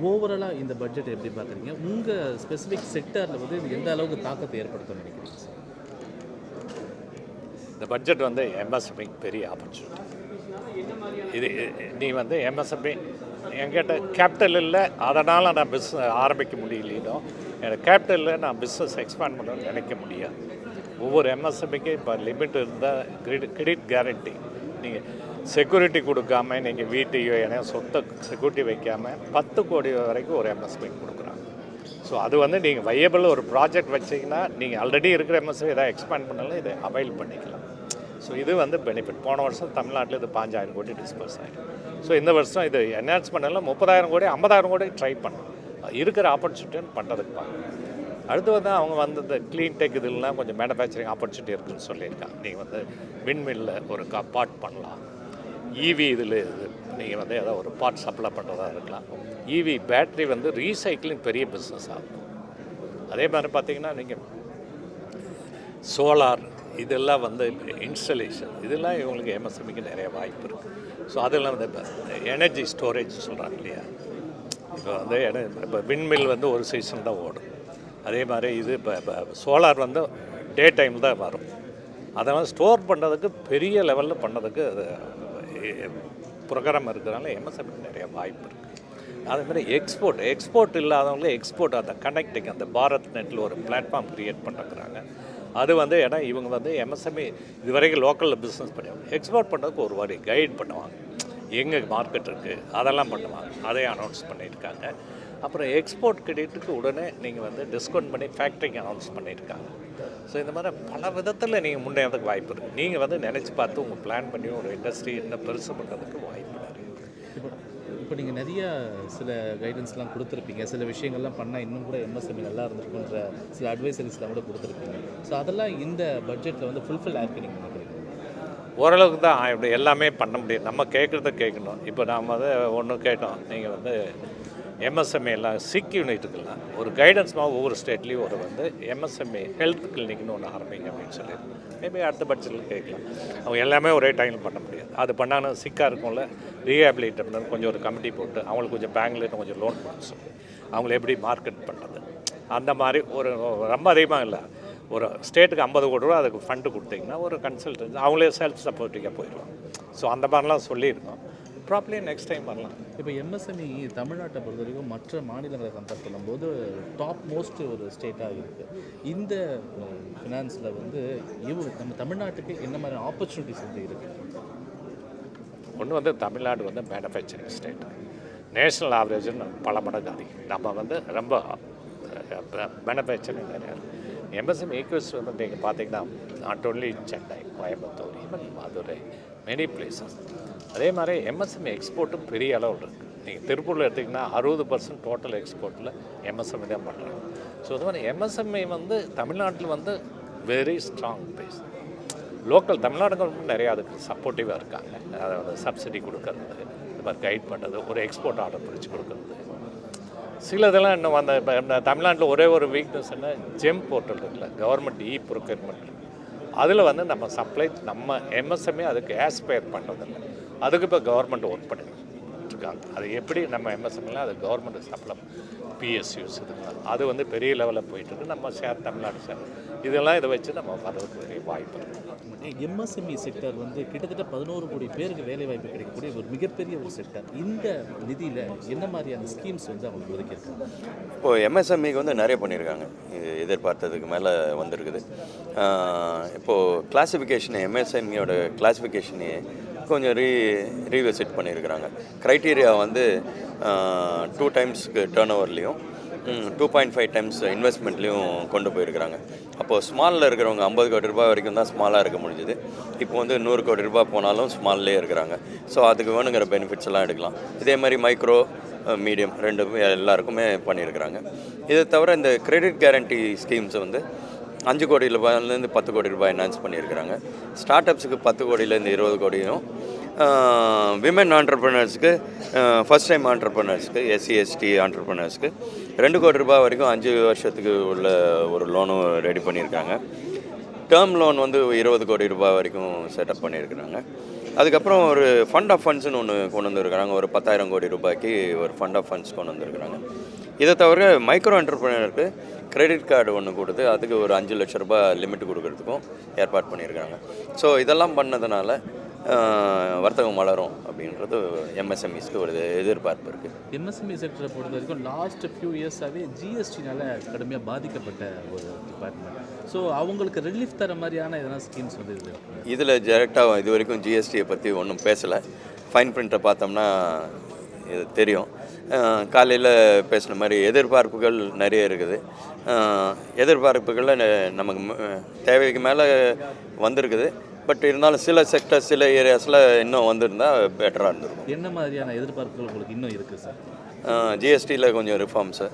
ஓவராலாக இந்த பட்ஜெட் எப்படி பார்க்குறீங்க? உங்கள் ஸ்பெசிஃபிக் செக்டாரில் வந்து இது எந்த அளவுக்கு தாக்கத்தை ஏற்படுத்தும்னு நினைக்கிறீங்க சார்? இந்த பட்ஜெட் வந்து எம்எஸ்எம்இக்கு பெரிய ஆப்பர்ச்சுனிட்டி. இது நீ வந்து எம்எஸ்எம்இ என்கிட்ட கேபிட்டல் இல்லை, அதனால் நான் பிஸ்னஸ் ஆரம்பிக்க முடியலைனோ, எனக்கு கேபிட்டல் இல்லை, நான் பிஸ்னஸ் எக்ஸ்பேண்ட் பண்ணணும்னு நினைக்க முடியாது. ஒவ்வொரு எம்எஸ்எம்இக்கு இப்போ லிமிட் இருந்தால் கிரெடிட் கேரண்டி, நீங்கள் செக்யூரிட்டி கொடுக்காம நீங்கள் வீட்டையோ ஏன்னா சொத்தை செக்யூரிட்டி வைக்காமல் 10 கோடி வரைக்கும் ஒரு எம்எஸ்எம்இ கொடுக்குறாங்க. ஸோ அது வந்து நீங்கள் வையபிள் ஒரு ப்ராஜெக்ட் வச்சிங்கன்னா நீங்கள் ஆல்ரெடி இருக்கிற எம்எஸ்எம்இ எதாவது எக்ஸ்பேண்ட் பண்ணாலும் இதை அவைல் பண்ணிக்கலாம். ஸோ இது வந்து பெனிஃபிட். போன வருஷம் தமிழ்நாட்டில் இது 5,000 கோடி டிஸ்பர்ஸ் ஆகிடும். ஸோ இந்த வருஷம் இது என்ஹான்ஸ் பண்ணலாம் 30,000 கோடி 50,000 கோடி ட்ரை பண்ணணும். இருக்கிற ஆப்பர்ச்சுனிட்டின்னு பண்ணுறதுக்கு பார்க்கணும். அடுத்து வந்து அவங்க வந்து இந்த க்ளீன் டெக் இதெல்லாம் கொஞ்சம் மேனுஃபேக்சரிங் ஆப்பர்ச்சுனிட்டி இருக்குதுன்னு சொல்லியிருக்காங்க. நீங்கள் வந்து விண்மில்ல ஒரு பார்ட் பண்ணலாம். இவி இதில் இது நீங்கள் வந்து ஏதோ ஒரு பார்ட் சப்ளை பண்ணுறதா இருக்கலாம். இவி பேட்ரி வந்து ரீசைக்கிளிங் பெரிய பிஸ்னஸ் ஆகும். அதே மாதிரி பார்த்திங்கன்னா நீங்கள் சோலார் இதெல்லாம் வந்து இன்ஸ்டலேஷன் இதெல்லாம் இவங்களுக்கு எம்எஸ்எம்இக்கு நிறைய வாய்ப்பு இருக்குது. ஸோ அதெல்லாம் வந்து இப்போ எனர்ஜி ஸ்டோரேஜ் சொல்கிறாங்க இல்லையா, இப்போ வந்து இப்போ விண்மில் வந்து ஒரு சீசன் தான் ஓடும். அதே மாதிரி இது இப்போ சோலார் வந்து டே டைம் தான் வரும். அதனால் ஸ்டோர் பண்ணுறதுக்கு பெரிய லெவலில் பண்ணுறதுக்கு அது ப்ரோக்ராம் இருக்கிறதுனால எம்எஸ்எம்இக்கு நிறைய வாய்ப்பு இருக்குது. அதேமாதிரி எக்ஸ்போர்ட் இல்லாதவங்களே எக்ஸ்போர்ட் அந்த கனெக்டிங் அந்த பாரத் நெட்டில் ஒரு பிளாட்ஃபார்ம் க்ரியேட் பண்ணுறாங்க. அது வந்து ஏன்னா இவங்க வந்து எம்எஸ்எம்இ இது வரைக்கும் லோக்கலில் பிஸ்னஸ் பண்ணுவாங்க, எக்ஸ்போர்ட் பண்ணுறதுக்கு ஒரு வாரி கைட் பண்ணுவாங்க, எங்கே மார்க்கெட் இருக்குது அதெல்லாம் பண்ணுவாங்க. அதையும் அனௌன்ஸ் பண்ணியிருக்காங்க. அப்புறம் எக்ஸ்போர்ட் கிரெடிட்டுக்கு உடனே நீங்கள் வந்து டிஸ்கவுண்ட் பண்ணி ஃபேக்ட்ரிக்கு அனௌன்ஸ் பண்ணியிருக்காங்க. ஸோ இந்த மாதிரி பல விதத்தில் நீங்கள் முன்னேறதுக்கு வாய்ப்பு இருக்குது. நீங்கள் வந்து நினச்சி பார்த்து உங்கள் பிளான் பண்ணி ஒரு இண்டஸ்ட்ரி இன்னும் பெருசு பண்ணுறதுக்கு வாய்ப்பு நிறைய இருக்குது. இப்போ நீங்கள் நிறைய சில கைடன்ஸ்லாம் கொடுத்துருப்பீங்க, சில விஷயங்கள்லாம் பண்ணால் இன்னும் கூட எம்எஸ்எம்இ நல்லா இருந்திருக்குன்ற சில அட்வைசரிஸ்லாம் கூட கொடுத்துருப்பீங்க. ஸோ அதெல்லாம் இந்த பட்ஜெட்டில் வந்து ஃபுல்ஃபில் ஆகிருக்கு நீங்கள் நினைக்கிறீங்க? ஓரளவுக்கு தான் இப்படி எல்லாமே பண்ண முடியும். நம்ம கேட்குறத கேட்கணும். இப்போ நாம் வந்து ஒன்று கேட்டோம், நீங்கள் வந்து எம்எஸ்எம்இ எல்லாம் சிக் யூனிட்டுக்கெல்லாம் ஒரு கைடன்ஸ்மாக ஒவ்வொரு ஸ்டேட்லேயும் ஒரு வந்து எம்எஸ்எம்இ ஹெல்த் கிளினிக்னு ஒன்று ஆரம்பிங்க அப்படின்னு சொல்லியிருக்கோம். மேபி அடுத்த பட்ஜெட்டில் கேட்கலாம். அவங்க எல்லாமே ஒரே டைமில் பண்ண முடியாது. அது பண்ணாலும் சிக்காக இருக்கும்ல, ரீஹாபிலிட் பண்ணணும், கொஞ்சம் ஒரு கமிட்டி போட்டு அவங்களுக்கு கொஞ்சம் பேங்க்லேயும் கொஞ்சம் லோன் கொடுத்து சொல்லி அவங்கள எப்படி மார்க்கெட் பண்ணுறது அந்த மாதிரி ஒரு ரொம்ப அதிகமாக இல்லை, ஒரு ஸ்டேட்டுக்கு 50 கோடி ரூபா அதுக்கு ஃபண்டு கொடுத்தீங்கன்னா ஒரு கன்சல்டன்ஸ் அவங்களே செல்ஃப் சப்போர்ட்டிங்காக போயிடுவாங்க. ஸோ அந்த மாதிரிலாம் சொல்லியிருக்கோம். ப்ராப்ளி நெக்ஸ்ட் டைம் வரலாம். இப்போ எம்எஸ்எம்இ தமிழ்நாட்டை பொறுத்த வரைக்கும் மற்ற மாநிலங்களை கம்பேர் பண்ணும்போது டாப் மோஸ்ட் ஒரு ஸ்டேட்டாக இருக்குது. இந்த ஃபினான்ஸில் வந்து நம்ம தமிழ்நாட்டுக்கு என்ன மாதிரி ஆப்பர்ச்சுனிட்டிஸ் வந்து இருக்குது? ஒன்று வந்து தமிழ்நாடு வந்து மேனுஃபேக்சரிங் ஸ்டேட், நேஷ்னல் ஆவரேஜ்னு பல மடங்கு அதிகம். நம்ம வந்து ரொம்ப மேனுஃபேக்சரிங் நிறையா எம்எஸ்எம்இ ஈக்குவல்ஸ் வந்து நீங்கள் பார்த்தீங்கன்னா not only Chennai, Coimbatore, even Madurai, many places. அதே மாதிரி எம்எஸ்எம்இ எக்ஸ்போர்ட்டும் பெரிய அளவில் இருக்குது. நீங்கள் திருப்பூரில் எடுத்திங்கன்னா 60% டோட்டல் எக்ஸ்போர்ட்டில் எம்எஸ்எம்இ தான் பண்ணுறாங்க. ஸோ அது மாதிரி எம்எஸ்எம்இ வந்து தமிழ்நாட்டில் வந்து very strong base. Local Tamil Nadu government நிறையா அதுக்கு சப்போர்ட்டிவாக இருக்காங்க. அதை வந்து சப்சிடி கொடுக்கறது, இது மாதிரி கைட் பண்ணுறது, ஒரு எக்ஸ்போர்ட் ஆர்டர் பிடிச்சி கொடுக்குறது. சிலதெல்லாம் இன்னும் அந்த இப்போ தமிழ்நாட்டில் ஒரே ஒரு வீக்னஸ் என்ன, ஜெம் போர்ட்டல் இருக்குல்ல, கவர்மெண்ட் ப்ரொக்யூர்மெண்ட் இருக்குது. அதில் வந்து நம்ம சப்ளை நம்ம எம்எஸ்எம்இ அதுக்கு ஆஸ்பயர் பண்ணுறதில்லை. அதுக்கு இப்போ கவர்மெண்ட் ஒர்க் பண்ணிட்டுருக்காங்க. அது எப்படி நம்ம எம்எஸ்எம்இலாம் அது கவர்மெண்ட் சப்ளை பிஎஸ்யூஸ் இதுலாம் அது வந்து பெரிய லெவலில் போயிட்டுருக்கு. நம்ம ஷேர் தமிழ்நாடு ஷேர் இதெல்லாம் இதை வச்சு நம்ம வர்றதுக்கு பெரிய வாய்ப்பு இருக்குது. எம்எஸ்எம்இ செக்டர் வந்து கிட்டத்தட்ட 11 கோடி பேருக்கு வேலை வாய்ப்பு கிடைக்கக்கூடிய ஒரு மிகப்பெரிய ஒரு செக்டர். இந்த நிதியில் என்ன மாதிரியான ஸ்கீம்ஸ் வந்து அவங்க ஒதுக்கியிருக்காங்க? இப்போது எம்எஸ்எம்இக்கு வந்து நிறைய பண்ணியிருக்காங்க. இது எதிர்பார்த்ததுக்கு மேலே வந்திருக்குது. இப்போது கிளாஸிஃபிகேஷன் எம்எஸ்எம்இயோட கிளாஸிஃபிகேஷனே கொஞ்சம் ரீவிசிட் பண்ணியிருக்கிறாங்க. க்ரைட்டீரியா வந்து 2 டைம்ஸ்க்கு டேர்ன் ஓவர்லேயும் 2.5 டைம்ஸ் இன்வெஸ்ட்மெண்ட்லேயும் கொண்டு போயிருக்கிறாங்க. அப்போது ஸ்மாலில் இருக்கிறவங்க 50 கோடி ரூபாய் வரைக்கும் தான் ஸ்மாலாக இருக்க முடிஞ்சுது. இப்போ வந்து 100 கோடி ரூபாய் போனாலும் ஸ்மால்லே இருக்கிறாங்க. ஸோ அதுக்கு வேணுங்கிற பெனிஃபிட்ஸ் எல்லாம் எடுக்கலாம். இதே மாதிரி மைக்ரோ மீடியம் ரெண்டுமே எல்லாருக்குமே பண்ணியிருக்கிறாங்க. இதை தவிர இந்த கிரெடிட் கேரண்டி ஸ்கீம்ஸ் வந்து 5 கோடி ரூபாயிலேருந்து 10 கோடி ரூபாய் என்ஹான்ஸ் பண்ணியிருக்கிறாங்க. ஸ்டார்ட் அப்ஸுக்கு 10 கோடியிலேருந்து 20 கோடியும், விமன் ஆண்டர்ப்ரனர்ஸ்க்கு ஃபஸ்ட் டைம் ஆண்டர்ப்ரனர்ஸ்க்கு எஸ்சி/எஸ்டி ஆண்டர்ப்ரனர்ஸ்க்கு 2 கோடி ரூபாய் வரைக்கும் 5 வருஷத்துக்கு உள்ள ஒரு லோனும் ரெடி பண்ணியிருக்காங்க. டேர்ம் லோன் வந்து 20 கோடி ரூபாய் வரைக்கும் செட்டப் பண்ணியிருக்கிறாங்க. அதுக்கப்புறம் ஒரு ஃபண்ட் ஆஃப் ஃபண்ட்ஸ்னு ஒன்று கொண்டு வந்திருக்கிறாங்க. ஒரு 10,000 கோடி ரூபாய்க்கு ஒரு ஃபண்ட் ஆஃப் ஃபண்ட்ஸ் கொண்டு வந்திருக்கிறாங்க. இதை தவிர மைக்ரோ என்டர்பிரினருக்கு கிரெடிட் கார்டு ஒன்று கொடுத்து அதுக்கு ஒரு 5 லட்ச ரூபாய் லிமிட் கொடுக்கறதுக்கும் ஏற்பாடு பண்ணியிருக்காங்க. ஸோ இதெல்லாம் பண்ணதுனால வர்த்தகம் வளரும் அப்படின்றது எம்எஸ்எம்இஸ்க்கு ஒரு எதிர்பார்ப்பு இருக்குது. எம்எஸ்எம்இ செக்டரை பொறுத்த வரைக்கும் லாஸ்ட் ஃபியூ இயர்ஸாகவே ஜிஎஸ்டினால் கடுமையாக பாதிக்கப்பட்ட ஒரு டிபார்ட்மெண்ட். ஸோ அவங்களுக்கு ரிலீஃப் தர மாதிரியான எதனா ஸ்கீம்ஸ் வந்து இது இதில் டைரெக்டாக இது வரைக்கும் ஜிஎஸ்டியை பற்றி ஒன்றும் பேசலை. ஃபைன் பிரிண்ட்டை பார்த்தோம்னா இது தெரியும். காலையில் பேசின மாதிரி எதிர்பார்ப்புகள் நிறைய இருக்குது. எதிர்பார்ப்புகளில் நமக்கு தேவைக்கு மேலே வந்திருக்குது. பட் இருந்தாலும் சில செக்டர் சில ஏரியாஸில் இன்னும் வந்திருந்தால் பெட்டராக இருந்திருக்கும். என்ன மாதிரியான எதிர்பார்ப்புகள் உங்களுக்கு இன்னும் இருக்குது சார்? ஜிஎஸ்டியில் கொஞ்சம் ரிஃபார்ம்ஸு,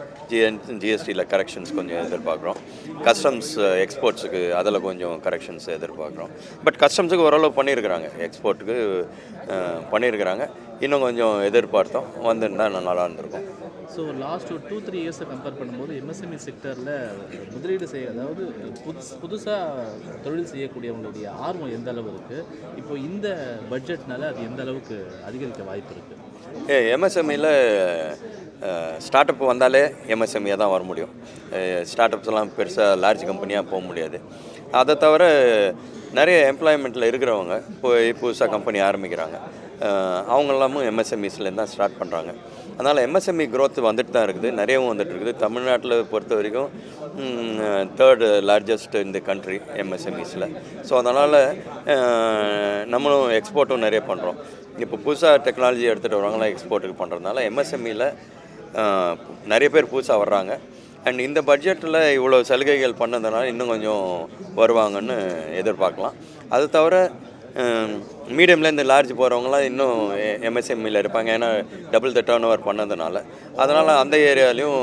ஜிஎஸ்டியில் கரெக்ஷன்ஸ் கொஞ்சம் எதிர்பார்க்குறோம். கஸ்டம்ஸ் எக்ஸ்போர்ட்ஸுக்கு அதில் கொஞ்சம் கரெக்ஷன்ஸ் எதிர்பார்க்குறோம். பட் கஸ்டம்ஸுக்கு ஓரளவு பண்ணியிருக்கிறாங்க, எக்ஸ்போர்ட்டுக்கு பண்ணியிருக்கிறாங்க. இன்னும் கொஞ்சம் எதிர்பார்த்தோம், வந்திருந்தால் நல்லா இருந்திருக்கும். ஸோ லாஸ்ட் ஒரு 2-3 இயர்ஸை கம்பேர் பண்ணும்போது எம்எஸ்எம்இ செக்டரில் முதலீடு செய்ய, அதாவது புதுசாக தொழில் செய்யக்கூடியவங்களுடைய ஆர்வம் எந்த அளவு இருக்குது, இப்போ இந்த பட்ஜெட்னால அது எந்த அளவுக்கு அதிகரிக்க வாய்ப்பு இருக்குது? எம்எஸ்எம்இயில் ஸ்டார்ட் அப் வந்தாலே எம்எஸ்எம்இயாக தான் வர முடியும். ஸ்டார்ட் அப்ஸ்லாம் பெருசாக லார்ஜ் கம்பெனியாக போக முடியாது. அதை தவிர நிறைய எம்ப்ளாய்மெண்ட்டில் இருக்கிறவங்க புதுசாக கம்பெனி ஆரம்பிக்கிறாங்க. அவங்கெல்லாமும் எம்எஸ்எம்இஸ்லேருந்து தான் ஸ்டார்ட் பண்ணுறாங்க. அதனால் எம்எஸ்எம்இ க்ரோத் வந்துட்டு தான் இருக்குது, நிறையவும் வந்துட்டு இருக்குது. தமிழ்நாட்டில் பொறுத்த வரைக்கும் 3rd லார்ஜஸ்ட் இந்த கண்ட்ரி எம்எஸ்எம்இஸில். ஸோ அதனால் நம்மளும் எக்ஸ்போர்ட்டும் நிறைய பண்ணுறோம். இப்போ புதுசாக டெக்னாலஜி எடுத்துகிட்டு வரவங்களாம் எக்ஸ்போர்ட்டுக்கு பண்ணுறதுனால எம்எஸ்எம்இயில் நிறைய பேர் புதுசாக வர்றாங்க. அண்ட் இந்த பட்ஜெட்டில் இவ்வளோ சலுகைகள் பண்ணதுனால இன்னும் கொஞ்சம் வருவாங்கன்னு எதிர்பார்க்கலாம். அது தவிர மீடியம்லேருந்து லார்ஜ் போகிறவங்களாம் இன்னும் எம்எஸ்எம்இயில் இருப்பாங்க. ஏன்னா டபுள் த டர்ன் ஓவர் பண்ணதுனால. அதனால் அந்த ஏரியாலையும்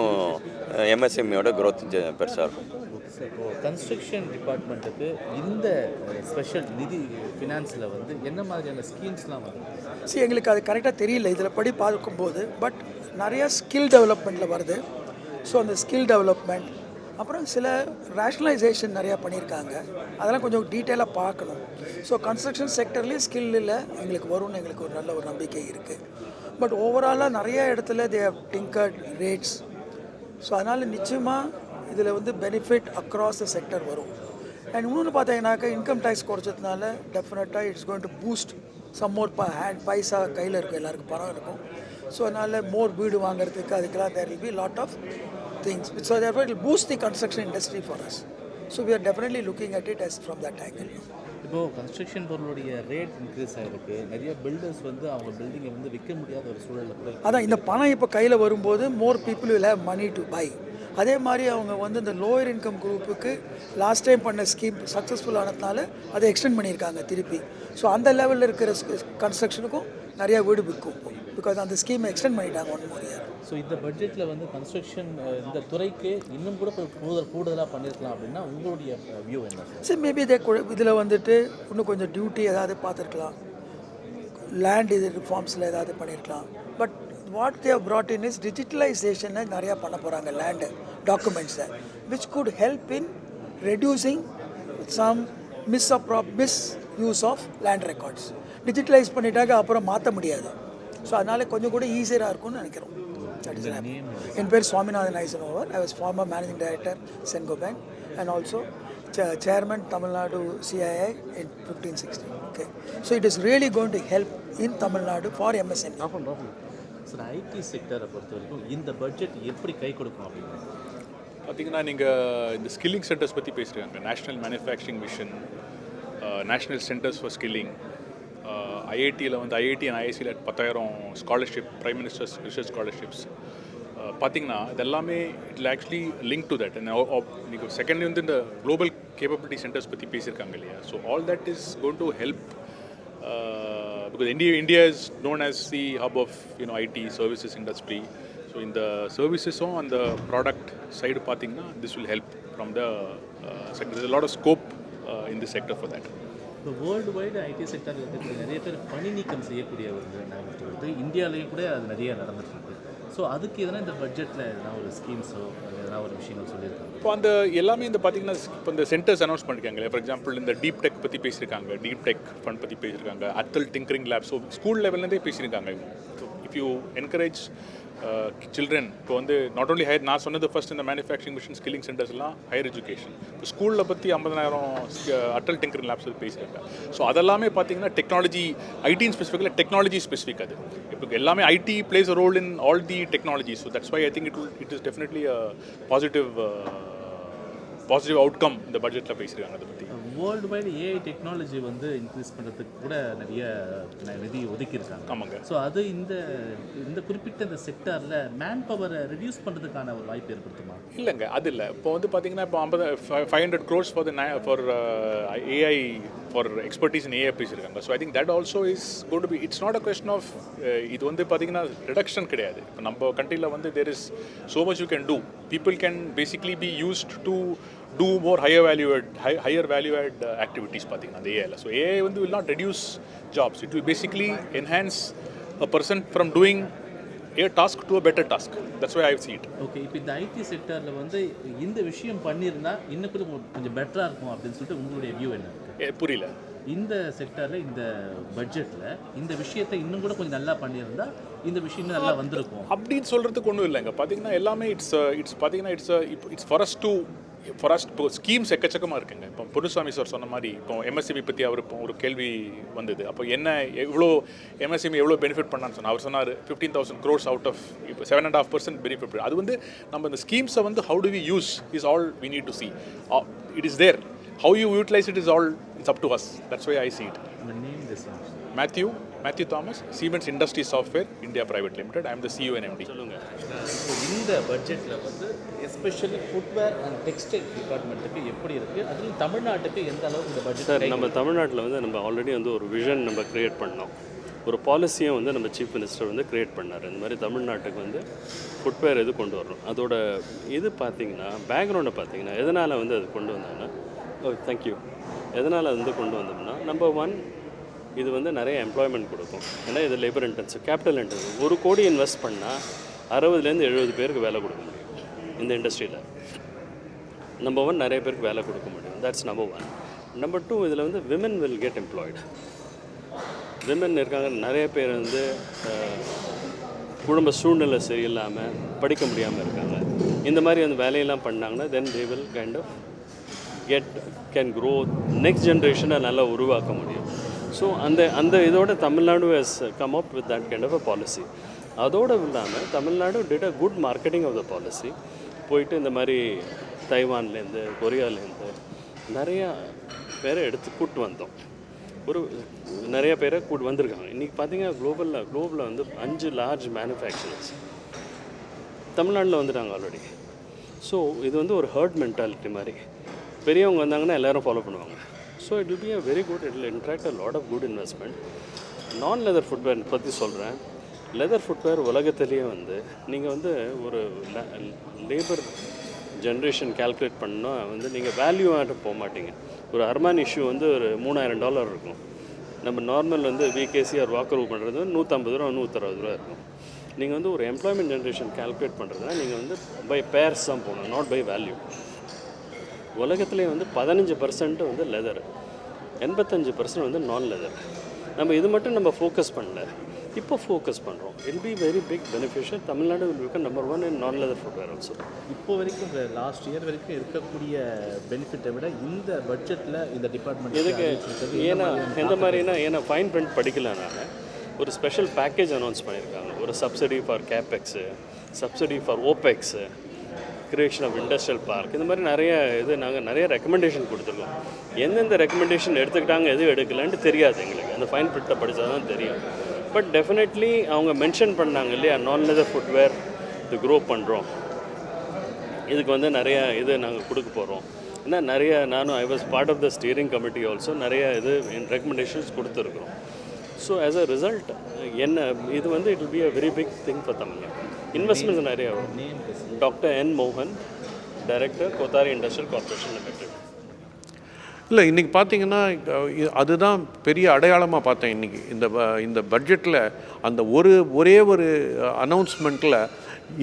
எம்எஸ்எம்இயோட க்ரோத் பெருசாக இருக்கும். இப்போது கன்ஸ்ட்ரக்ஷன் டிபார்ட்மெண்ட்டுக்கு இந்த ஸ்பெஷல் நிதி ஃபினான்ஸில் வந்து என்ன மாதிரியான ஸ்கீம்ஸ்லாம் வருது? எங்களுக்கு அது கரெக்டாக தெரியல இதில் படி பார்க்கும்போது. பட் நிறையா ஸ்கில் டெவலப்மெண்ட்டில் வருது. ஸோ அந்த ஸ்கில் டெவலப்மெண்ட், அப்புறம் சில ரேஷ்னலைசேஷன் நிறையா பண்ணியிருக்காங்க. அதெல்லாம் கொஞ்சம் டீட்டெயிலாக பார்க்கணும். ஸோ கன்ஸ்ட்ரக்ஷன் செக்டர்லேயும் ஸ்கில்லில் எங்களுக்கு வரும்னு எங்களுக்கு ஒரு நல்ல ஒரு நம்பிக்கை இருக்குது. பட் ஓவராலாக நிறைய இடத்துல they have tinkered rates. So அதனால் நிச்சயமாக இதில் வந்து பெனிஃபிட் அக்ராஸ் த செக்டர் வரும். அண்ட் இன்னொன்று பார்த்தீங்கன்னாக்கா இன்கம் டேக்ஸ் குறைச்சதுனால டெஃபினட்டாக it's going to boost some more பைசா கையில் இருக்கும், எல்லாருக்கும் பணம் இருக்கும். ஸோ அதனால் மோர் வீடு வாங்குறதுக்கு அதுக்கெல்லாம் there will be lot of things. So therefore it will boost the construction industry for us. So we are definitely looking at it as from that angle. இப்போது கன்ஸ்ட்ரக்ஷன் பொருளுடைய ரேட் இன்க்ரீஸ் ஆகிருக்கு. நிறைய filters வந்து அவங்க பில்டிங்கை வந்து விற்க முடியாத ஒரு சூழலில் கூட. அதான் இந்த பணம் இப்போ கையில் வரும்போது more people will have money to buy. அதே மாதிரி அவங்க வந்து இந்த லோயர் இன்கம் குரூப்புக்கு லாஸ்ட் டைம் பண்ண ஸ்கீம் சக்ஸஸ்ஃபுல் ஆனதுனால அதை எக்ஸ்டெண்ட் பண்ணியிருக்காங்க திருப்பி. ஸோ அந்த லெவலில் இருக்கிற கன்ஸ்ட்ரக்ஷனுக்கும் நிறையா வீடு விற்கும். பிகாஸ் அந்த ஸ்கீமை எக்ஸ்டெண்ட் பண்ணிட்டாங்க 1 more year. ஸோ இந்த பட்ஜெட்டில் வந்து கன்ஸ்ட்ரக்ஷன் இந்த துறைக்கு இன்னும் கூட கூடுதலாக பண்ணியிருக்கலாம் அப்படின்னா உங்களுடைய வியூ என்ன? சரி, மேபி இதில் வந்துட்டு இன்னும் கொஞ்சம் டியூட்டி ஏதாவது பார்த்துருக்கலாம், லேண்ட் இது ரிஃபார்ம்ஸில் ஏதாவது பண்ணியிருக்கலாம். But what they brought in is digitalization நிறையா பண்ண போகிறாங்க லேண்டு டாக்குமெண்ட்ஸை, which could help in reducing some misuse of land records. Digitalise பண்ணிட்டாக்க அப்புறம் மாற்ற முடியாது. ஸோ அதனால் கொஞ்சம் கூட ஈஸியராக இருக்கும்னு நினைக்கிறோம். என் பேர் Swaminathan Eisenhower. I was former managing director Senco bank and also chairman Tamil Nadu CII in 1516. Okay, so it is really going to help in Tamil Nadu for MSME. Sir, IT செக்டரை பொறுத்த வரைக்கும் இந்த பட்ஜெட் எப்படி கை கொடுக்கும் அப்படின்னு பார்த்தீங்கன்னா, நீங்கள் இந்த ஸ்கில்லிங் சென்டர்ஸ் பற்றி பேசுகிறாங்க. National manufacturing mission, national centres for skilling, ஐஐடியில் வந்து ஐஐடி அண்ட் ஐஐசியில் 10,000 scholarship, prime minister's research scholarships பார்த்தீங்கன்னா இது எல்லாமே it will actually link to that. நீங்கள் செகண்ட்லி வந்து இந்த குளோபல் கேப்பபிலிட்டி சென்டர்ஸ் பற்றி பேசியிருக்காங்க இல்லையா? So all that is going to help because India is known as the hub of IT services industry. So in the services on the product side பார்த்தீங்கன்னா this will help from the sector. There's a lot of scope in this sector for that. இப்போ world wide ID செக்டரில் இருக்கிற நிறைய பேர் பணி நீக்கம் செய்யக்கூடிய ஒரு நிலைமை வருது. இந்தியாவிலேயும் கூட அது நிறைய நடந்துட்டுருக்கு. ஸோ அதுக்கு எதனா இந்த பட்ஜெட்டில் எதனா ஒரு ஸ்கீம்ஸோ எதனா ஒரு விஷயங்கள் சொல்லியிருக்காங்க? இப்போ அந்த எல்லாமே இந்த பார்த்தீங்கன்னா இப்போ இந்த சென்டர்ஸ் அனௌன்ஸ் பண்ணிருக்காங்க. ஃபார் எக்ஸாம்பிள் இந்த டீப் டெக் பற்றி பேசியிருக்காங்க, டீப் டெக் ஃபண்ட் பற்றி பேசியிருக்காங்க, Atal tinkering lab. So school லெவல்லேருந்தே பேசியிருக்காங்க. இஃப் யூ என்கரேஜ் சில்ட்ரன் இப்போ வந்து நாட் ஓன்லி ஹையர், நான் சொன்னது ஃபர்ஸ்ட் இந்த மேனுஃபேக்சரிங் மிஷன் ஸ்கில்லிங் சென்டர்ஸ்லாம் ஹையர் எஜுகேஷன். இப்போ ஸ்கூலில் பற்றி 50,000 அட்டல் டிங்கரிங் லேப்ஸ் பேசியிருக்காங்க. ஸோ அதெல்லாமே பார்த்தீங்கன்னா டெக்னாலஜி, ஐடின்னு ஸ்பெசிஃபிக்கில் டெக்னாலஜி ஸ்பெசிஃபிக். அது இப்போ எல்லாமே IT plays a role in all the technology. So that's why I think it is definitely a positive outcome இந்த பட்ஜெட்டில் பேசியிருக்காங்க. அதை பற்றி வேர்ல்டு வைடு ஏஐ டெக்னாலஜி வந்து இன்க்ரீஸ் பண்ணுறதுக்கு கூட நிறைய நிதி ஒதுக்கியிருக்காங்க. ஆமாங்க. ஸோ அது இந்த குறிப்பிட்ட இந்த செக்டாரில் மேன் பவரை ரெடியூஸ் பண்ணுறதுக்கான ஒரு வாய்ப்பு ஏற்படுத்துமா? இல்லைங்க, அது இல்லை. இப்போ வந்து பார்த்தீங்கன்னா இப்போ 500 crores for AI for expertise in AI பேசியிருக்காங்க. So I think that also is got to be, it's not a question of, இது வந்து பார்த்தீங்கன்னா ரிடக்ஷன் கிடையாது. இப்போ நம்ம கண்ட்ரியில் வந்து there is so much you can do. People can basically be used to do more higher value add activities பார்த்தீங்கன்னா அந்த ஏஐல. ஸோ ஏஐ வந்து will not reduce jobs. It will basically enhance a person from doing a task to a better task. That's why I see it. Okay, இப்போ இந்த ID செக்டாரில் வந்து இந்த விஷயம் பண்ணியிருந்தா இன்னும் கொஞ்சம் பெட்டராக இருக்கும் அப்படின்னு சொல்லிட்டு உங்களுடைய வியூ என்ன இருக்குது? புரியல. இந்த செக்டாரில் இந்த பட்ஜெட்டில் இந்த விஷயத்தை இன்னும் கூட கொஞ்சம் நல்லா பண்ணியிருந்தா இந்த விஷயம் இன்னும் நல்லா வந்திருக்கும் அப்படின்னு சொல்கிறதுக்கு ஒன்றும் இல்லைங்க. பார்த்தீங்கன்னா எல்லாமே இட்ஸ் பார்த்தீங்கன்னா இட்ஸ் ஃபார் அஸ் இப்போ ஸ்கீம்ஸ் எக்கச்சக்கமாக இருக்குங்க. இப்போ பொன்னுசாமி சார் சொன்ன மாதிரி இப்போ எம்எஸ்எம்இ பற்றி அவர் இப்போ ஒரு கேள்வி வந்தது. அப்போ எவ்வளோ எம்எஸ்எம்இ எவ்வளோ பெனிஃபிட் பண்ணான்னு சொன்னார். அவர் சொன்னார் 15,000 crores அவுட் ஆஃப் இப்போ 7.5% பெனிஃபிட். அது வந்து நம்ம இந்த ஸ்கீம்ஸை வந்து how do we use is all we need to see. It is there. How you utilize it is all, it's up to us. That's why I see it. உங்கள் name this Matthew Thomas, Siemens Industry Software India Private Limited. I am the CEO and MD. சொல்லுங்கள். இப்போ இந்த பட்ஜெட்டில் வந்து especially footwear and textile டிபார்ட்மெண்ட்டுக்கு எப்படி இருக்குது, அதுவும் தமிழ்நாட்டுக்கு எந்த அளவுக்கு இந்த பட்ஜெட்? சார், நம்ம தமிழ்நாட்டில் வந்து நம்ம ஆல்ரெடி வந்து ஒரு விஷன் நம்ம க்ரியேட் பண்ணோம். ஒரு பாலிசியை வந்து நம்ம சீஃப் மினிஸ்டர் வந்து க்ரியேட் பண்ணார். இந்த மாதிரி தமிழ்நாட்டுக்கு வந்து ஃபுட்வேர் இது கொண்டு வரணும். அதோட இது பார்த்தீங்கன்னா பேக்ரவுண்டை பார்த்தீங்கன்னா எதனால் வந்து அது கொண்டு வந்தாங்கன்னா, தேங்க்யூ, எதனால் வந்து கொண்டு வந்தோம்னா, நம்பர் 1 இது வந்து நிறைய எம்ப்ளாய்மெண்ட் கொடுக்கும். ஏன்னா இது லேபர் இன்டென்சிவ், கேபிட்டல் இன்டென்சிவ். 1 கோடி இன்வெஸ்ட் பண்ணால் 60லேருந்து 70 பேருக்கு வேலை கொடுக்க முடியும் இந்த இண்டஸ்ட்ரியில். நம்பர் 1 நிறைய பேருக்கு வேலை கொடுக்க முடியும். That's number 1. நம்பர் 2 இதில் வந்து women will get employed. Women இருக்காங்க நிறைய பேர் வந்து குடும்ப சூழ்நிலை சரியில்லாமல் படிக்க முடியாமல் இருக்காங்க. இந்த மாதிரி அந்த வேலையெல்லாம் பண்ணாங்கன்னா then they will kind of can grow, next ஜென்ரேஷனை நல்லா உருவாக்க முடியும். ஸோ அந்த இதோட Tamil Nadu has come up with that kind of a policy. அதோடு இல்லாமல் Tamil Nadu did a good marketing of the policy. போயிட்டு இந்த மாதிரி தைவான்லேருந்து கொரியாலேருந்து நிறையா பேரை எடுத்து கூட்டு வந்தோம். நிறைய பேரை கூட்டு வந்திருக்காங்க. இன்றைக்கி பார்த்தீங்கன்னா குளோபலில் வந்து 5 லார்ஜ் மேனுஃபேக்சரர்ஸ் தமிழ்நாட்டில் வந்துட்டாங்க ஆல்ரெடி. ஸோ இது வந்து ஒரு ஹர்ட் மென்டாலிட்டி மாதிரி. பெரியவங்க வந்தாங்கன்னா எல்லோரும் ஃபாலோ பண்ணுவாங்க. So it will be a very good, it will interact a lot of good investment. Non leather footwear பற்றி சொல்கிறேன். லெதர் ஃபுட்வேர் உலகத்திலேயே வந்து நீங்கள் வந்து ஒரு லேபர் ஜென்ரேஷன் கால்குலேட் பண்ணால் வந்து நீங்கள் வேல்யூ ஆகிட்டு போக மாட்டீங்க. ஒரு அர்மான் இஷ்யூ வந்து ஒரு $3,000 இருக்கும். நம்ம நார்மல் வந்து விகேசி ஆர் வாக்கர் பண்ணுறது $150 $160 இருக்கும். நீங்கள் வந்து ஒரு எம்ப்ளாய்மெண்ட் ஜென்ரேஷன் கால்குலேட் பண்ணுறதுனா நீங்கள் வந்து பை பேர்ஸ் தான் போகணும், நாட் பை வேல்யூ. உலகத்துலேயே வந்து 15% வந்து லெதர், 85% வந்து நான் லெதர். நம்ம இது மட்டும் நம்ம ஃபோக்கஸ் பண்ணல, இப்போ ஃபோக்கஸ் பண்ணுறோம். It be very big beneficial. Tamil Nadu will become number 1 in non leather footwear also. இப்போ வரைக்கும் லாஸ்ட் இயர் வரைக்கும் இருக்கக்கூடிய பெனிஃபிட்டை விட இந்த பட்ஜெட்டில் இந்த டிபார்ட்மெண்ட் எதுக்கு, ஏன்னா எந்த மாதிரினா, ஏன்னா ஃபைன் பிரிண்ட் படிக்கல, நான் ஒரு ஸ்பெஷல் பேக்கேஜ் அனௌன்ஸ் பண்ணியிருக்காங்க. ஒரு subsidy for capex, subsidy for opex, creation of industrial park, இந்த மாதிரி நிறைய இது நாங்கள் நிறைய ரெக்கமெண்டேஷன் கொடுத்துருக்கோம். எந்தெந்த ரெக்கமெண்டேஷன் எடுத்துக்கிட்டாங்க, எதுவும் எடுக்கலான்ட்டு தெரியாது எங்களுக்கு. அந்த ஃபைன் பிரிண்ட்டை படித்தா தான் தெரியும். பட் டெஃபினெட்லி அவங்க மென்ஷன் பண்ணாங்க இல்லையா, நான் லெதர் ஃபுட்வேர் இது க்ரோ பண்ணுறோம், இதுக்கு வந்து நிறைய இது நாங்கள் கொடுக்க போகிறோம். ஏன்னா நிறைய I was part of the steering committee also, நிறைய இது ரெக்கமெண்டேஷன்ஸ் கொடுத்துருக்குறோம். ஸோ ஆஸ் அ ரிசல்ட் இது வந்து it will be a very big thing for Tamil Nadu. Investments நிறைய வரும். டாக்டர் என் மோகன், director Kothari industrial corporation limited. இல்லை, இன்றைக்கி பார்த்தீங்கன்னா அதுதான் பெரிய அடையாளமாக பார்த்தேன் இன்றைக்கி இந்த பட்ஜெட்டில். அந்த ஒரே ஒரு அனௌன்ஸ்மெண்ட்டில்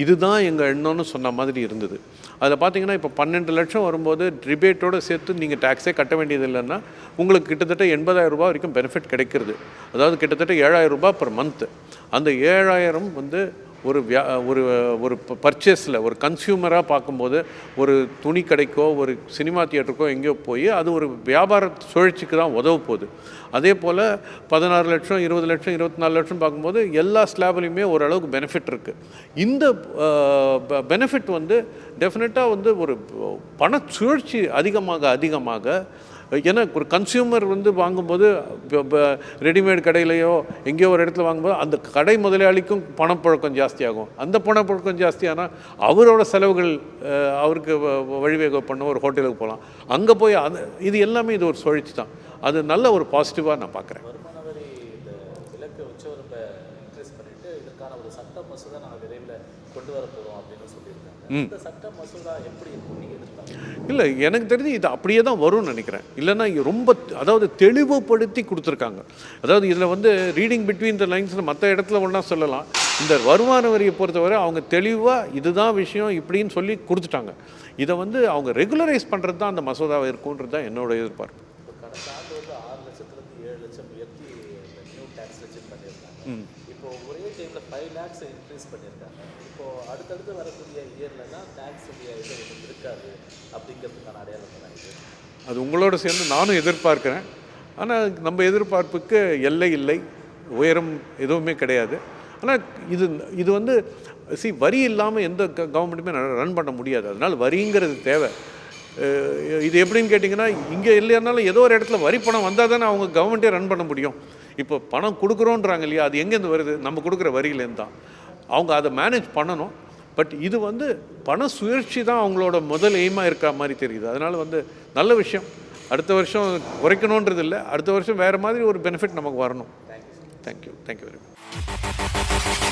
இதுதான் எங்கள் எண்ணம்னு சொன்ன மாதிரி இருந்தது. அதில் பார்த்தீங்கன்னா இப்போ 12 லட்சம் வரும்போது ரிபேட்டோடு சேர்த்து நீங்கள் டேக்ஸே கட்ட வேண்டியது இல்லைன்னா உங்களுக்கு கிட்டத்தட்ட 80,000 ரூபாய் வரைக்கும் பெனிஃபிட் கிடைக்கிறது. அதாவது கிட்டத்தட்ட 7,000 ரூபாய் பர் மந்த்து. அந்த 7,000 வந்து ஒரு ஒரு பர்ச்சேஸில் ஒரு கன்சியூமராக பார்க்கும்போது ஒரு துணி கடைக்கோ ஒரு சினிமா தியேட்டருக்கோ எங்கேயோ போய் அது ஒரு வியாபார சுழற்சிக்கு தான் உதவ போகுது. அதே போல் 16 லட்சம் 20 லட்சம் 24 லட்சம் பார்க்கும்போது எல்லா ஸ்லாப்லேயுமே ஓரளவுக்கு பெனிஃபிட் இருக்குது. இந்த பெனிஃபிட் வந்து டெஃபினட்டாக வந்து ஒரு பண சுழற்சி அதிகமாக ஏன்னா ஒரு கன்சியூமர் வந்து வாங்கும்போது ரெடிமேட் கடையிலையோ எங்கேயோ ஒரு இடத்துல வாங்கும்போது அந்த கடை முதலாளிக்கும் பணப்புழக்கம் ஜாஸ்தியாகும். அந்த பணப்புழக்கம் ஜாஸ்தியானால் அவரோட செலவுகள் அவருக்கு வழிவகை பண்ண ஒரு ஹோட்டலுக்கு போகலாம். அங்கே போய் இது எல்லாமே இது ஒரு சுழற்சி தான். அது நல்ல ஒரு பாசிட்டிவாக நான் பார்க்குறேன். வருமான வரி இந்த விலக்கு உச்சவரம்பை இன்க்ரீஸ் பண்ணிட்டு இதற்கான ஒரு சட்ட மசோதா நாங்கள் விரைவில் கொண்டு வர போகிறோம் அப்படின்னு சொல்லியிருக்காங்க. இந்த சட்ட மசோதா எப்படி இருக்கும் நீங்கள் எதிர்பார்க்குறீங்க? இல்லை, எனக்கு தெரிஞ்சு இது அப்படியே தான் வரும்னு நினைக்கிறேன். இல்லைன்னா ரொம்ப அதாவது தெளிவுபடுத்தி கொடுத்துருக்காங்க. அதாவது இதில் வந்து ரீடிங் பிட்வீன் த லைன்ஸில் மற்ற இடத்துல ஒன்றா சொல்லலாம். இந்த வருமான வரியை பொறுத்தவரை அவங்க தெளிவாக இதுதான் விஷயம் இப்படின்னு சொல்லி கொடுத்துட்டாங்க. இதை வந்து அவங்க ரெகுலரைஸ் பண்ணுறது தான் அந்த மசோதாவை இருக்குன்றது தான் என்னோட எதிர்பார்ப்பு. கடந்த ஆண்டு வந்து 6 லட்சத்துலேருந்து 7 லட்சம் உயர்த்தி நியூ டேக்ஸ் லெஜிட் பண்ணியிருக்காங்க. இப்போ ஒரே டைமில் 5 lakhs இன்க்ரீஸ் பண்ணியிருக்காங்க. இப்போ அடுத்தடுத்து வரக்கூடிய இயர்லலாம் டேக்ஸ் இது ஒன்றும் இருக்காது அப்படிங்கிறதுக்கான அடையாளம் தான் இது. அது உங்களோட சேர்ந்து நானும் எதிர்பார்க்குறேன். ஆனால் நம்ம எதிர்பார்ப்புக்கு எல்லை இல்லை, உயரம் எதுவுமே கிடையாது. ஆனால் இது வந்து வரி இல்லாமல் எந்த கவர்மெண்ட்டுமே ரன் பண்ண முடியாது. அதனால் வரிங்கிறது தேவை. இது எப்படின்னு கேட்டிங்கன்னா இங்கே இல்லைனாலும் ஏதோ ஒரு இடத்துல வரி பணம் வந்தால் தானே அவங்க கவர்மெண்ட்டே ரன் பண்ண முடியும். இப்போ பணம் கொடுக்குறோன்றாங்க இல்லையா, அது எங்கேருந்து வருது? நம்ம கொடுக்குற வரியிலேருந்து தான். அவங்க அதை மேனேஜ் பண்ணணும். பட் இது வந்து பண சுழற்சி தான் அவங்களோட முதல் எய்மாக இருக்கிற மாதிரி தெரியுது. அதனால் வந்து நல்ல விஷயம். அடுத்த வருஷம் குறைக்கணுன்றது இல்லை, அடுத்த வருஷம் வேறு மாதிரி ஒரு பெனிஃபிட் நமக்கு வரணும். Thank you very much.